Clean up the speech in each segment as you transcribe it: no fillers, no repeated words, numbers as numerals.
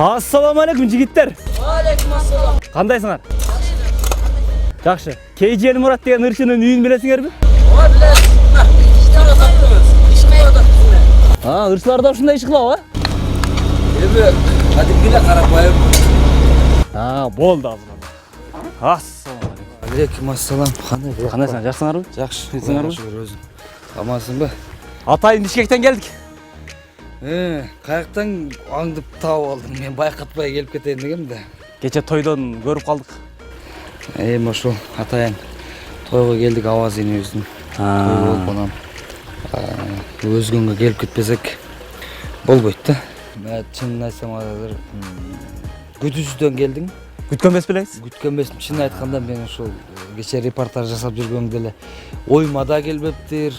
Assalamu alaikum жигиттер. Алейкум ассалам. Кандайсыңар? Жакшы. KGL Мурат деген ырчынын үйүн билесиңерби? Ооба билебиз. Иштен ататтыбыз. Ишмей ататтыбыз. Ырчылар да ушундай иш кылабы? Эми кадимгиде карапайым. Болду азыр. Ассаламу Алейкум ассалам. Кандайсыңар? Жакшысыңарбы? Жакшы. Жакшысыңарбы? Өзүң. Амансыңбы? Атайын Бишкектен келдик. Каяктан аңдып таап алдым. Мен байкатпай келип кетейин дегем да. Кече тойдон көрүп калдык. Ошол атайын тойго келдик авазинибиздин. Той болуп анан өзгөнгө келип кетпесек болбойт да. Мен чынын айтсам азыр күтүүсүздөн келдиң. Күткөн эмес белеңиз? Күткөн эмесмин. Чынын айтканда мен ошол кече репортаж жасап жүргөндө эле оюма да келбептир.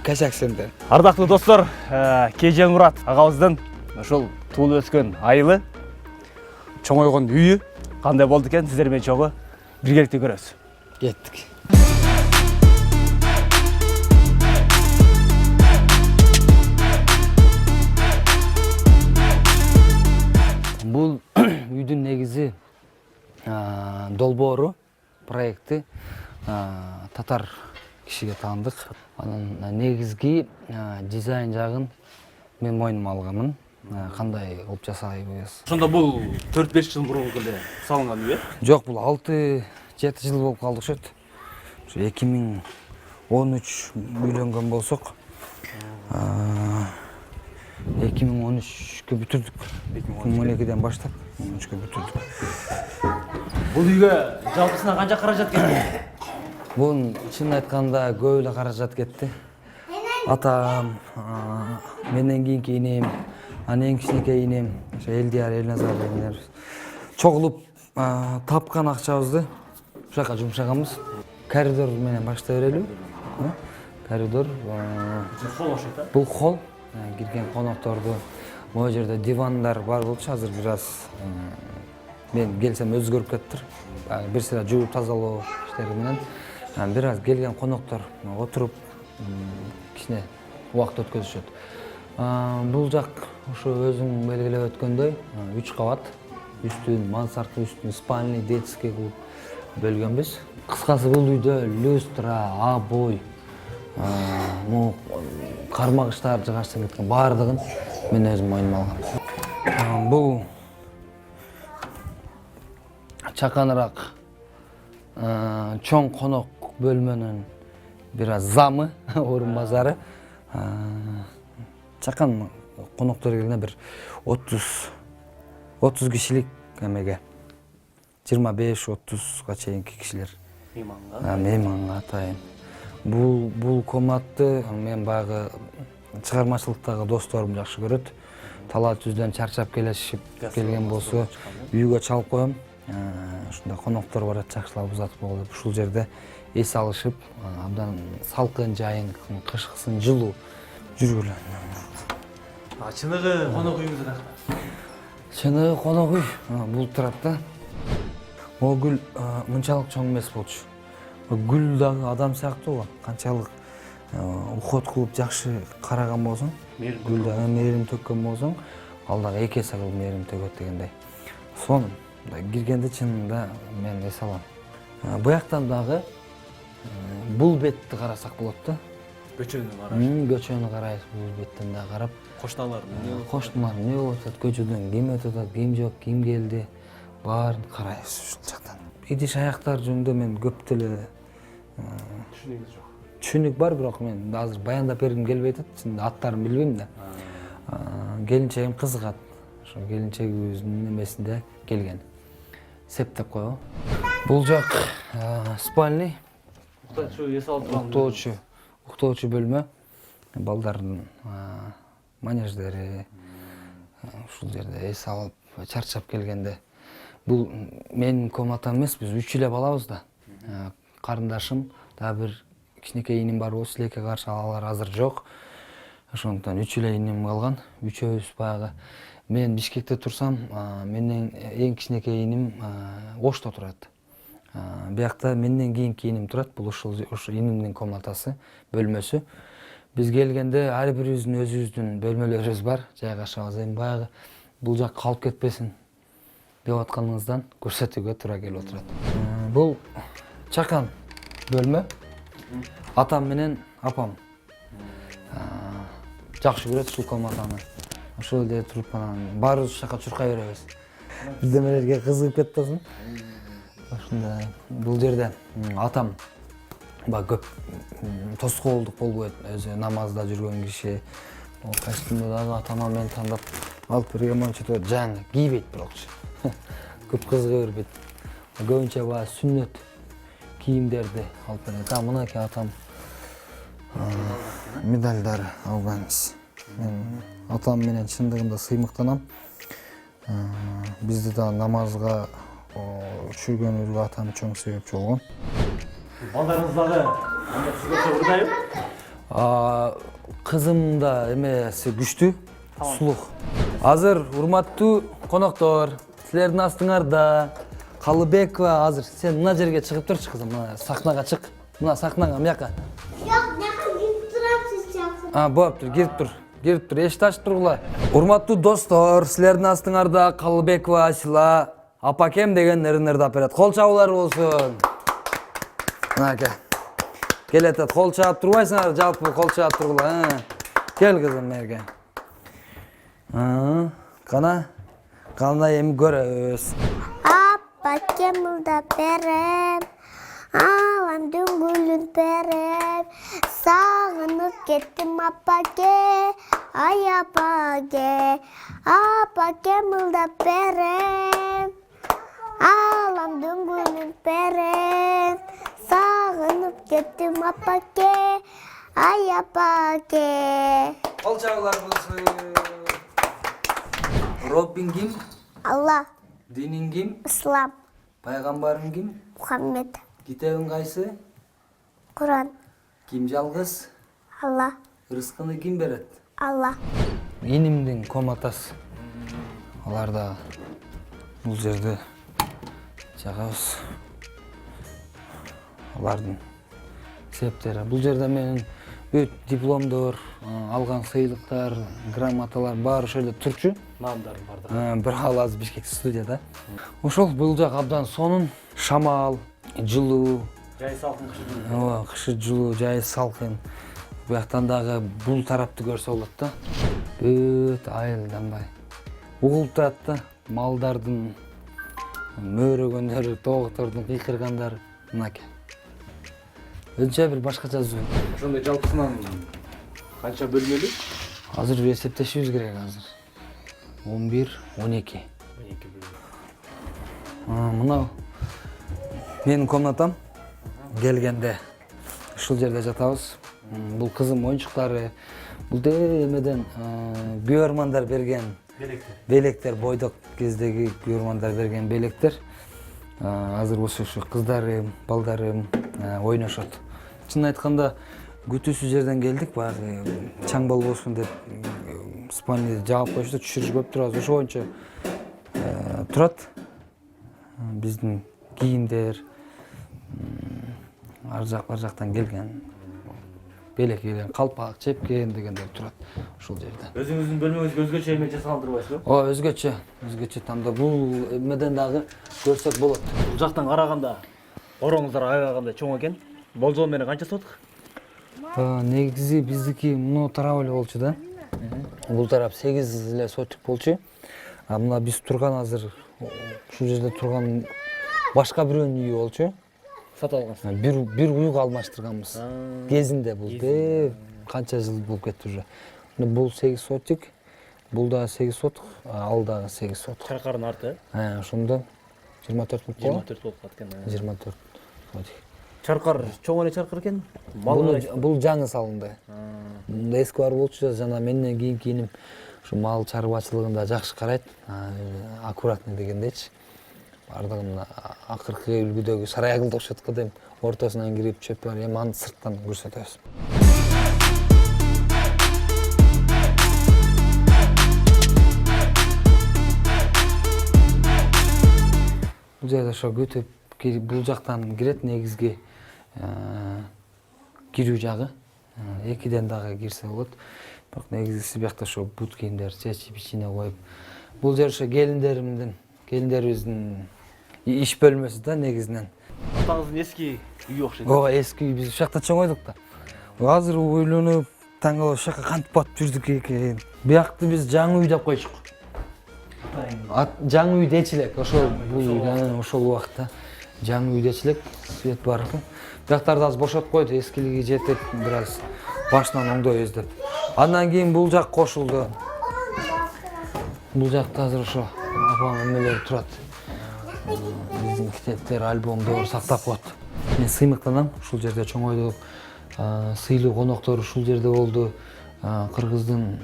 Качак сенде. Ардактуу достор, KGL Мурат агабыздын ошол туулуп өскөн айылы, чоңойгон үйү кандай болду экен сиздер менен чогуу биргеликте көрөбүз. Кеттик. Бул үйдүн негизи долбоору проекти татар кишиге таандык. Анын негизги дизайн жагын мен мойнума алганмын. Кандай кылып жасайбыз? Ошондо бул 4-5 жыл мурун эле салынган үй, Жок, бул 6-7 жыл болуп калды окшойт. Ошо 2013 үйлөнгөн болсок, 2013кө бүтүрдүк. 2012ден баштап 2013кө бүтүрдүк. Бул үйгө жалпысына канча каражат кетти? Бунун чынын айтканда көп эле каражат кетти. Атам, менден кийинки энем, анан эң кичинекей энем, ошо Элдияр, Элназар дегендер чогулуп тапкан акчабызды ушул жака жумшаганбыз. Коридор менен баштай берелиби? Коридор Холл окшойт да? бул холл. Кирген конокторду могу жерде дивандар бар болчу, азыр бир аз мен келсем өзгөрүп кеттир. Бир сыра жууп тазалоо иштери менен бир аз келген коноктор отуруп кичине убакыт өткөзүшөт. Бул жак ошо өзүң белгилеп өткөндөй 3 кабат, үстүн мансардты, үстүн спальный, детский кылып бөлгөнбүз. Кыскасы бул үйдө люстра, обой, кармагыштар жыгачтан кеткен баардыгын мен өзүм мойнума алгам. Бул чаканыраак чоң конок бөлмөнүн бир аз замы, орун базары. Чакан коноктор келгенде бир 30 кишилик эмеге 25-30га чейинки кишилер. Мейманга атайын. Бул комнатты мен баягы чыгармачылыктагы досторум жакшы көрөт. Талаа түздөн чарчап келишип келген болсо үйгө чалып коем. Ушундай коноктору барат, жакшылап узатып коелу. Ушул жерде эс алышып, абдан салкын жайын, кышкысын жылуу жүргүлө. Чыныгы конок үйүңүз каяка? Чыныгы конок үй бул тарапта. Могу гүл мынчалык чоң эмес болчу. Гүл дагы адам сыяктуу го. Канчалык уход кылып жакшы караган болсоң, гүл дагы мээрим төккөн болсоң, ал дагы эки эсе кылып мээрим төгөт дегендей. Сонун киргенде чынында мен эс алам. Буяктан дагы бул бетти карасак болот да. Көчөнү карайсыз. Көчөнү карайсыз, бул беттен да карап. Кошталар эмне болуп атат, көчөдөн ким өтүп атат, ким жок, ким келди, баарын карайсыз ушул жактан. Идиш аяктар жөнүндө мен көп деле түшүнүк бар, бирок мен азыр баяндап бергим келбей атат. Чынында аттарын билбейм да. Келинчегим кызыгат. Ошо келинчегибиздин эмесинде келген. Септеп койгон. Бул жак спальный. Уктоочу бөлмө. Балдардын манеждери ушул жерде эс алып чарчап келгенде. Бул менин комнатам эмес, биз 3 эле балабыз да. Карындашым дагы бир кичинекей иним бар болчу, силекке каршы алар азыр жок. Ошондуктан 3 эле иним калган. Үчөөбүз баягы мен Бишкекте турсам, менден эң кичинекей иним Ошто турат. Биякта менден кийинки иним турат. Бул ошол инимдин комнатасы, бөлмөсү. Биз келгенде ар бирибиздин өзүбүздүн бөлмөлөрүбүз бар. Жайгашабыз. Эми баягы бул жак калып кетпесин деп атканыңыздан көрсөтүүгө туура келип отурат. Бул чакан бөлмө. Атам менен апам жакшы көрөт ушул комнатаны. Ошол жерде туруп анан баарыбыз ушул жака чуркай беребиз. Биздемелерге кызыгып кетпесин. Ошондой бул жерде атам көп тоскоолдук болбойт. Өзү намазда жүргөн киши. Костюмду дагы атама мен тандап алып берген монча жаңы кийбейт бирокчу. Көп кызыга бербейт. Көбүнчө баягы сүннөт кийимдерди алып берет. Мынакей атам медальдар алганбыз. Мен атам менен чындыгында сыймыктанам. Бизди да намазга түшүргөнүбүзгө атам чоң себепчи болгон. Балдарыңыз дагы сизге ырдайбы? Кызым да эмеси күчтүү, сулук. Азыр урматтуу коноктор, силердин астыңарда Калыбекова азыр сен мына жерге чыгып турчу кызым, мына сахнага чык. Мына сахнага мияка. Жок, мияка кирип турам, сиз жакшы. Болуптур, кирип тур, эшикти ачып тургула. Урматтуу достор, силердин астыңарда Калыбекова Асила апакем деген ырдап берет. Кол чабуулар болсун. Мынакей. Келет, кол чаап турбайсыңар, жалпы кол чаап тургула. Кел кызым мерге. Кана эми көрөбүз. Апакем ырдап берем, алам дүңгүлүн берем. Сагынып кеттим апаке, ай апаке. Апакем ырдап берем, алам дүңгүлүн берем. Сагынып кеттим апаке, ай апаке. Кол чабуулар болсун. Роббиң ким? Алла, Диниң ким? ислам, Пайгамбарың ким? Мухаммед, Китебиң кайсы? Куран, Ким жалгыз? Алла, Рызкыны ким берет? Алла. Инимдин комнатасы. Алар да бул жерде жагабыз. Алардын септери. Бул жерде менин бүт дипломдор, алган сыйлыктар, грамоталар баары ошол жерде турчу. Наамдарым бар да. Бир алаз Бишкек студияда. Ошол бул жак абдан сонун, шамал, жылуу. Жай салкын кышы. Кышы жылуу, жай салкын. Буяктан дагы бул тарапты көрсө болот да. Бүт айылданбай угулуп турат да. Малдардын мөөрөгөндөрү, тооктордун кыйкыргандары мынакей. Өзүнчө бир башкача звук. Ошондой жалпысынан канча бөлмөлүү? Азыр эсептешибиз керек азыр. 11, 12. 12 бөлмө. Мына менин комнатам. Келгенде ушул жерде жатабыз. Бул кызым оюнчуктары, бул эмеден күйөрмандар берген белектер, бойдок кездеги күйөрмандар берген белектер. Азыр ушу кыздарым, балдарым ойношот. Чын айтканда күтүүсүз жерден келдик, баягы чаң болбосун деп спальняды жаап коюшту, түшүрүшүп турабыз. Ошо боюнча турат. Биздин кийимдер ар жактан келген. Белек келген, калпак, чепкен дегендер турат ушул жерде. Өзүңүздүн бөлмөңүзгө өзгөчө эме жасалдырбайсызбы? Өзгөчө тандоо бул эмеден дагы көрсөк болот. Бул жактан караганда ороңуздар аябагандай чоң экен. Болжол менен канча сотук? Негизи биздики муну тарап эле болчу да. Бул тарап 8 эле сотук болчу. Мына биз турган азыр ушул жерде турган башка бирөөнүн үйү болчу. Сатып алгансыз. Бир уюк алмаштырганбыз. Кезинде бул канча жыл болуп кетти уже. Бул 8 сотук, бул да 8 сотук, ал дагы 8 сотук. Чаркардын арты. Ошондо 24 болуп калды. 24 болуп калат экен. 24 сотук. Чаркар чоң эле чаркар экен. Бул жаңы салынды. Эски бар болчу, жана менден кийинки иним ушу мал чарбачылыгында жакшы карайт, аккуратный дегендейчи. Бардыгын акыркы үлгүдөгү сарай кылды окшотко деп ортосунан кирип чөп бар, эми аны сырттан көрсөтөбүз. Бул жерде ошо күтүп бул жактан кирет негизги кирүү жагы. 2ден дагы кирсе болот. Бирок негизгиси биякта ошо бут кийимдерди чечип ичине коюп. Бул жер ошо келиндерибиздин иш бөлмөсү да негизинен. Атаңыздын эски үйү окшойт. Ооба, эски үй, биз ушул жакта чоңойдук да. Азыр ойлонуп, таң калып ушул жака кантип батып жүрдүк экен. Биякты биз жаңы үй деп койчук. Жаңы үй дечи элек, ошол бул үйдөн ошол убакта жаңы үй дечи элек, свет бар экен. Бияктарды азыр бошотуп койду, эскилиги жетип, бир аз башынан оңдойбуз деп. Андан кийин бул жак кошулду. Бул жакта азыр ошо апам эмелер турат. Биздин китептер, альбомдор сактап коет. Мен сыймыктанам, ушул жерде чоңойдук. Сыйлуу коноктор ушул жерде болду. Кыргыздын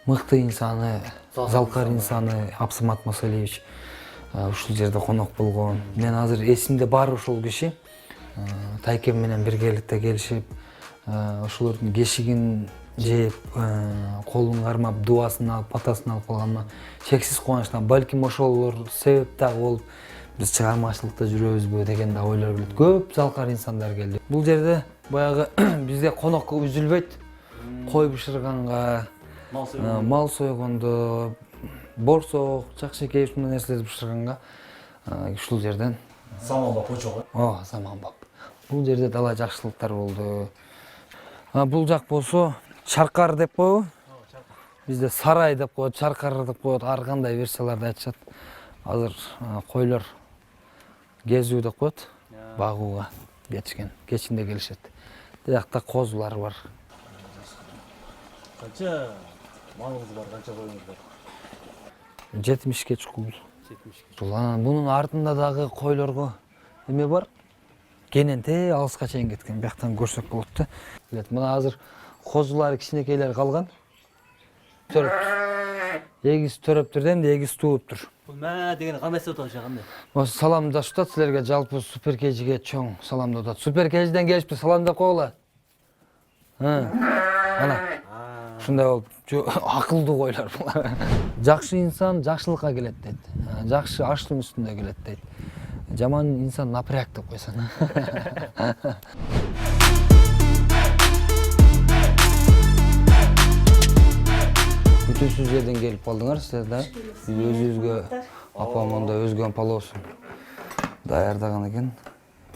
мыкты инсаны, залкар инсаны Апсымат Масалевич ушул жерде конок болгон. Мен азыр эсимде бар ушул киши. Тайкем менен биргеликте келишип, ошолордун кешигин жеп, колун кармап, дубасын алып, батасын алып калганыма чексиз кубанычтамын. Балким ошолор себеп дагы болуп, биз чыгармачылыкта жүрөбүзбү деген да ойлор келет. Көп залкар инсандар келди. Бул жерде баягы бизде конок үзүлбөйт. Кой бышырганга, мал сойгондо, борсок, чакшекей ушундай нерселерди бышырганга ушул жерден Заманбап очого. Заманбап. Бул жерде дала жакшылыктар болду. Бул жак болсо Чаркар деп коебу? Бизде сарай деп коет, Чаркар деп коет, ар кандай версияларды айтышат. Азыр койлор кезүү деп коет, багууга кетишкен, кечинде келишет. Биякта козулар бар. Канча малыңыз бар, канча коюңуз бар? 70ке чукул. 70ке. Бунун артында дагы койлорго эме бар. Кененте алыска чейин кеткен. Бияктан көрсөк болот да. Мына азыр козулар кичинекейлер калган. Эгиз төрөптүр да, эмне эгиз тууптур. Бул маа деген кандай сот атат кандай? Осы саламдашып атат силерге, жалпы суперкежиге чоң саламдап атат. Суперкежиден келишпи, салам деп койгула. Ана. Ушундай болуп, акылдуу койлор булар. Жакшы инсан жакшылыкка келет дейт. Жакшы аштын үстүндө келет дейт. Жаман инсан напряг деп койсоң. Күтүүсүз жерден келип калдыңар силер да. Өзүбүзгө апам монда өзгөн палоосун даярдаган экен.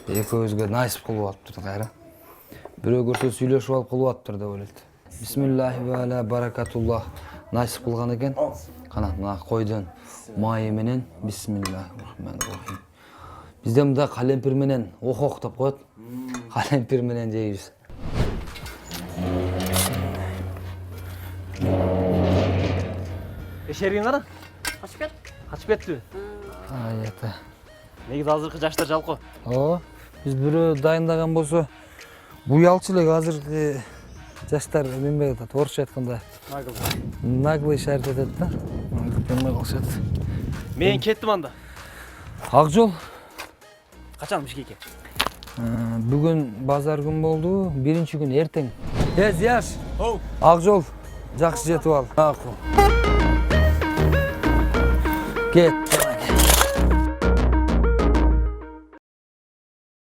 Экөөбүзгө насип кылып алыптыр кайра. Бирөө көрсө сүйлөшүп алып кылып алыптыр деп ойлойт. Бисмиллахи ва аля баракатуллах насип кылган экен. Кана мына койдун майы менен бисмиллахиррахманиррахим. Бизде мында калемпир менен охок деп коет. Калемпир менен жейбиз. Эшерген кара? Качып кет. Качып кеттиби? Аята. Негизи азыркы жаштар жалко. Биз бирөө дайындаган болсо буялчы элек азыркы жаштар эме атат, орусча айтканда наглый шарит атат да. Эме кылышат. Мен кеттим анда. Ак жол. Качан Бишкекке? Бүгүн базар күн болду, биринчи күн эртең. Зияш. Ак жол. Жакшы жетип ал. Кет.